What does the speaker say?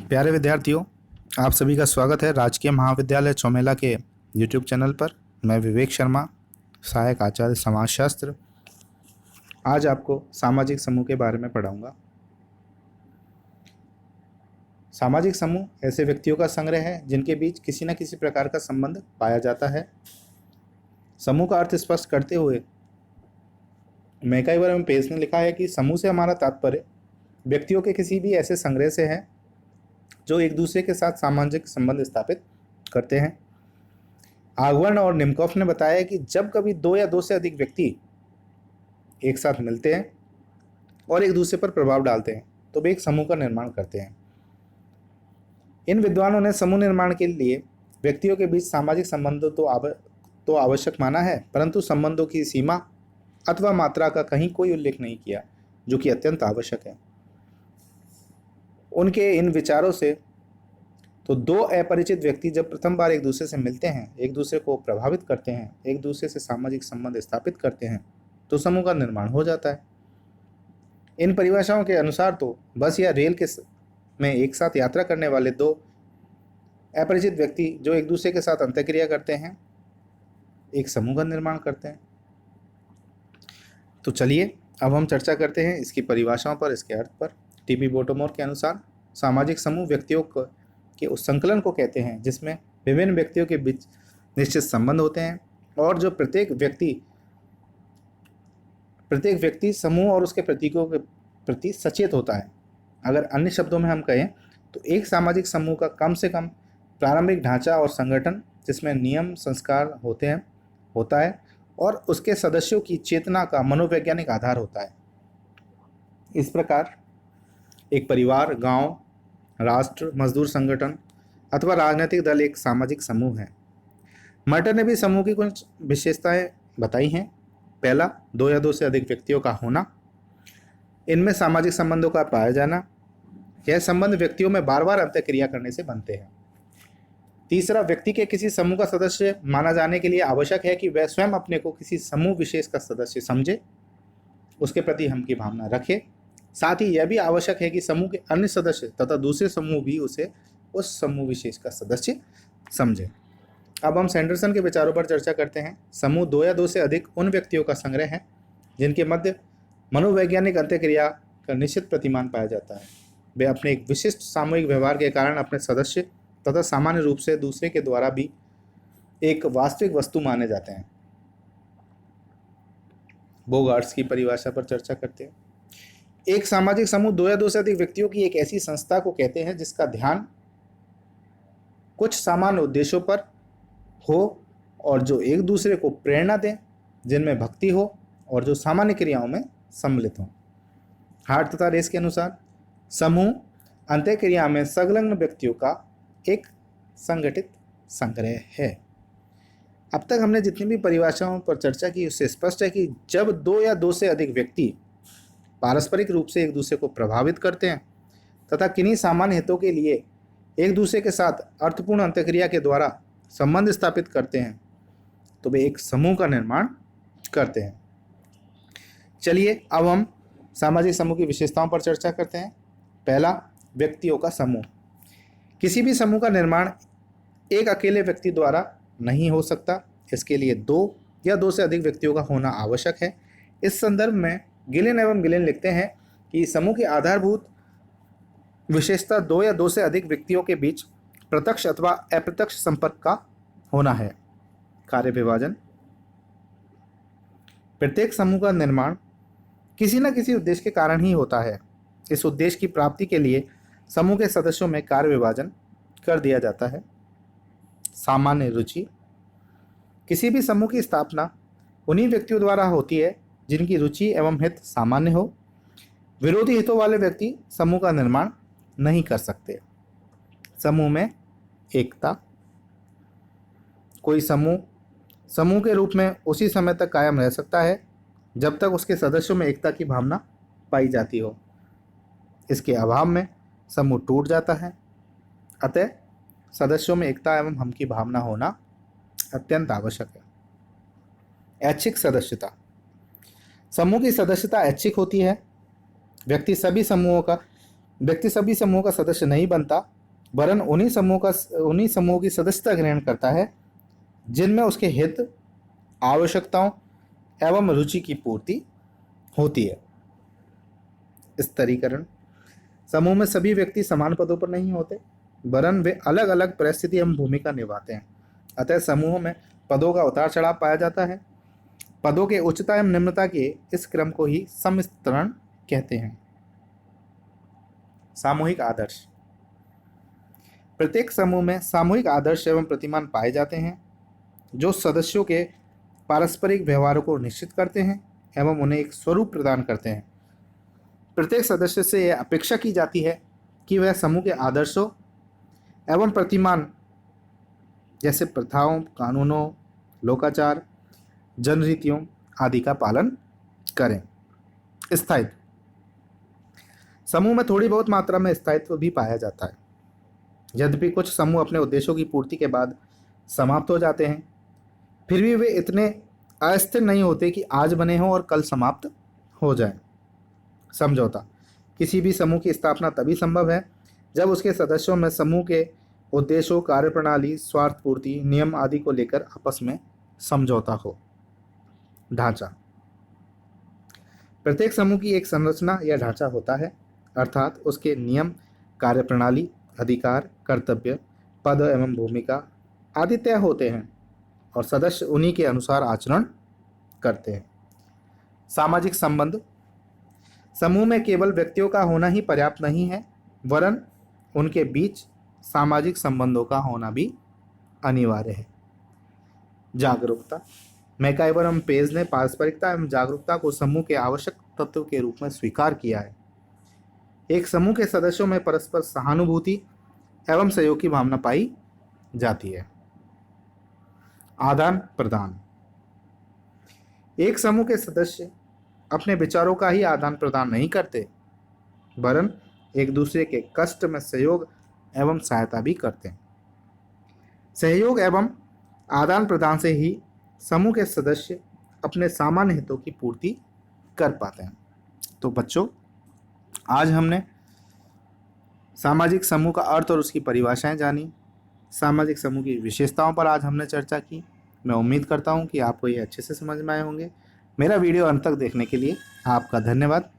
प्यारे विद्यार्थियों, आप सभी का स्वागत है राजकीय महाविद्यालय चौमेला के यूट्यूब चैनल पर। मैं विवेक शर्मा, सहायक आचार्य समाजशास्त्र, आज आपको सामाजिक समूह के बारे में पढ़ाऊंगा। सामाजिक समूह ऐसे व्यक्तियों का संग्रह है जिनके बीच किसी न किसी प्रकार का संबंध पाया जाता है। समूह का अर्थ स्पष्ट करते हुए मैकाइवर एवं पेस ने लिखा है कि समूह से हमारा तात्पर्य व्यक्तियों के किसी भी ऐसे संग्रह से है जो एक दूसरे के साथ सामाजिक संबंध स्थापित करते हैं। आगवर्न और निमकॉफ ने बताया कि जब कभी दो या दो से अधिक व्यक्ति एक साथ मिलते हैं और एक दूसरे पर प्रभाव डालते हैं तो वे एक समूह का निर्माण करते हैं। इन विद्वानों ने समूह निर्माण के लिए व्यक्तियों के बीच सामाजिक संबंधों तो आवश्यक माना है, परंतु संबंधों की सीमा अथवा मात्रा का कहीं कोई उल्लेख नहीं किया, जो कि अत्यंत आवश्यक है। उनके इन विचारों से तो दो अपरिचित व्यक्ति जब प्रथम बार एक दूसरे से मिलते हैं, एक दूसरे को प्रभावित करते हैं, एक दूसरे से सामाजिक संबंध स्थापित करते हैं, तो समूह का निर्माण हो जाता है। इन परिभाषाओं के अनुसार तो बस या रेल के में एक साथ यात्रा करने वाले दो अपरिचित व्यक्ति जो एक दूसरे के साथ अंतःक्रिया करते हैं, एक समूह का निर्माण करते हैं। तो चलिए अब हम चर्चा करते हैं इसकी परिभाषाओं पर, इसके अर्थ पर। टीपी बोटोमोर के अनुसार सामाजिक समूह व्यक्तियों के उस संकलन को कहते हैं जिसमें विभिन्न व्यक्तियों के बीच निश्चित संबंध होते हैं और जो प्रत्येक व्यक्ति समूह और उसके प्रतीकों के प्रति सचेत होता है। अगर अन्य शब्दों में हम कहें तो एक सामाजिक समूह का कम से कम प्रारंभिक ढांचा और संगठन जिसमें नियम संस्कार होता है और उसके सदस्यों की चेतना का मनोवैज्ञानिक आधार होता है। इस प्रकार एक परिवार, गांव, राष्ट्र, मजदूर संगठन अथवा राजनीतिक दल एक सामाजिक समूह है। मर्टर ने भी समूह की कुछ विशेषताएं बताई हैं। पहला, दो या दो से अधिक व्यक्तियों का होना, इनमें सामाजिक संबंधों का पाया जाना। यह संबंध व्यक्तियों में बार बार अंतःक्रिया करने से बनते हैं। तीसरा, व्यक्ति के किसी समूह का सदस्य माना जाने के लिए आवश्यक है कि वह स्वयं अपने को किसी समूह विशेष का सदस्य समझे, उसके प्रति हम की भावना रखे। साथ ही यह भी आवश्यक है कि समूह के अन्य सदस्य तथा दूसरे समूह भी उसे उस समूह विशेष का सदस्य समझे। अब हम सैंडरसन के विचारों पर चर्चा करते हैं। समूह दो या दो से अधिक उन व्यक्तियों का संग्रह है जिनके मध्य मनोवैज्ञानिक अंतःक्रिया का निश्चित प्रतिमान पाया जाता है। वे अपने एक विशिष्ट सामूहिक व्यवहार के कारण अपने सदस्य तथा सामान्य रूप से दूसरे के द्वारा भी एक वास्तविक वस्तु माने जाते हैं। बोगार्ट्स की परिभाषा पर चर्चा करते हैं। एक सामाजिक समूह दो या दो से अधिक व्यक्तियों की एक ऐसी संस्था को कहते हैं जिसका ध्यान कुछ सामान्य उद्देश्यों पर हो और जो एक दूसरे को प्रेरणा दें, जिनमें भक्ति हो और जो सामान्य क्रियाओं में सम्मिलित हों। हार्ट तथा रेस के अनुसार समूह अंतःक्रिया में संलग्न व्यक्तियों का एक संगठित संग्रह है। अब तक हमने जितनी भी परिभाषाओं पर चर्चा की उससे स्पष्ट है कि जब दो या दो से अधिक व्यक्ति पारस्परिक रूप से एक दूसरे को प्रभावित करते हैं तथा किन्हीं सामान्य हितों के लिए एक दूसरे के साथ अर्थपूर्ण अंतःक्रिया के द्वारा संबंध स्थापित करते हैं तो वे एक समूह का निर्माण करते हैं। चलिए अब हम सामाजिक समूह की विशेषताओं पर चर्चा करते हैं। पहला, व्यक्तियों का समूह। किसी भी समूह का निर्माण एक अकेले व्यक्ति द्वारा नहीं हो सकता, इसके लिए दो या दो से अधिक व्यक्तियों का होना आवश्यक है। इस संदर्भ में गिलेन एवं गिलेन लिखते हैं कि समूह की आधारभूत विशेषता दो या दो से अधिक व्यक्तियों के बीच प्रत्यक्ष अथवा अप्रत्यक्ष संपर्क का होना है। कार्य विभाजन। प्रत्येक समूह का निर्माण किसी न किसी उद्देश्य के कारण ही होता है। इस उद्देश्य की प्राप्ति के लिए समूह के सदस्यों में कार्य विभाजन कर दिया जाता है। सामान्य रुचि। किसी भी समूह की स्थापना उन्हीं व्यक्तियों द्वारा होती है जिनकी रुचि एवं हित सामान्य हो। विरोधी हितों वाले व्यक्ति समूह का निर्माण नहीं कर सकते। समूह में एकता। कोई समूह के रूप में उसी समय तक कायम रह सकता है जब तक उसके सदस्यों में एकता की भावना पाई जाती हो। इसके अभाव में समूह टूट जाता है। अतः सदस्यों में एकता एवं हम की भावना होना अत्यंत आवश्यक है। ऐच्छिक सदस्यता। समूह की सदस्यता ऐच्छिक होती है। व्यक्ति सभी समूहों का व्यक्ति सभी समूह का सदस्य नहीं बनता, वरन उन्हीं समूहों की सदस्यता ग्रहण करता है जिनमें उसके हित, आवश्यकताओं एवं रुचि की पूर्ति होती है। स्तरीकरण। समूह में सभी व्यक्ति समान पदों पर नहीं होते, वरन वे अलग अलग परिस्थिति एवं भूमिका निभाते हैं। अतः समूह में पदों का उतार चढ़ाव पाया जाता है। पदों के उच्चता एवं निम्नता के इस क्रम को ही समस्तरण कहते हैं। सामूहिक आदर्श। प्रत्येक समूह में सामूहिक आदर्श एवं प्रतिमान पाए जाते हैं जो सदस्यों के पारस्परिक व्यवहारों को निश्चित करते हैं एवं उन्हें एक स्वरूप प्रदान करते हैं। प्रत्येक सदस्य से यह अपेक्षा की जाती है कि वह समूह के आदर्शों एवं प्रतिमान जैसे प्रथाओं, कानूनों, लोकाचार, जनरीतियों आदि का पालन करें। स्थायित्व। समूह में थोड़ी बहुत मात्रा में स्थायित्व भी पाया जाता है। यद्यपि कुछ समूह अपने उद्देश्यों की पूर्ति के बाद समाप्त हो जाते हैं, फिर भी वे इतने अस्थिर नहीं होते कि आज बने हों और कल समाप्त हो जाएं। समझौता। किसी भी समूह की स्थापना तभी संभव है जब उसके सदस्यों में समूह के उद्देश्यों, कार्यप्रणाली, स्वार्थ पूर्ति, नियम आदि को लेकर आपस में समझौता हो। ढांचा। प्रत्येक समूह की एक संरचना या ढांचा होता है, अर्थात उसके नियम, कार्यप्रणाली, अधिकार, कर्तव्य, पद एवं भूमिका आदि तय होते हैं और सदस्य उन्हीं के अनुसार आचरण करते हैं। सामाजिक संबंध। समूह में केवल व्यक्तियों का होना ही पर्याप्त नहीं है, वरन उनके बीच सामाजिक संबंधों का होना भी अनिवार्य है। जागरूकता। मैकाइवर एवं पेज ने पारस्परिकता एवं जागरूकता को समूह के आवश्यक तत्व के रूप में स्वीकार किया है। एक समूह के सदस्यों में परस्पर सहानुभूति एवं सहयोग की भावना पाई जाती है। आदान प्रदान। एक समूह के सदस्य अपने विचारों का ही आदान प्रदान नहीं करते, वरन एक दूसरे के कष्ट में सहयोग एवं सहायता भी करते हैं। सहयोग एवं आदान प्रदान से ही समूह के सदस्य अपने सामान्य हितों की पूर्ति कर पाते हैं। तो बच्चों, आज हमने सामाजिक समूह का अर्थ और उसकी परिभाषाएं जानी। सामाजिक समूह की विशेषताओं पर आज हमने चर्चा की। मैं उम्मीद करता हूं कि आपको ये अच्छे से समझ में आए होंगे। मेरा वीडियो अंत तक देखने के लिए आपका धन्यवाद।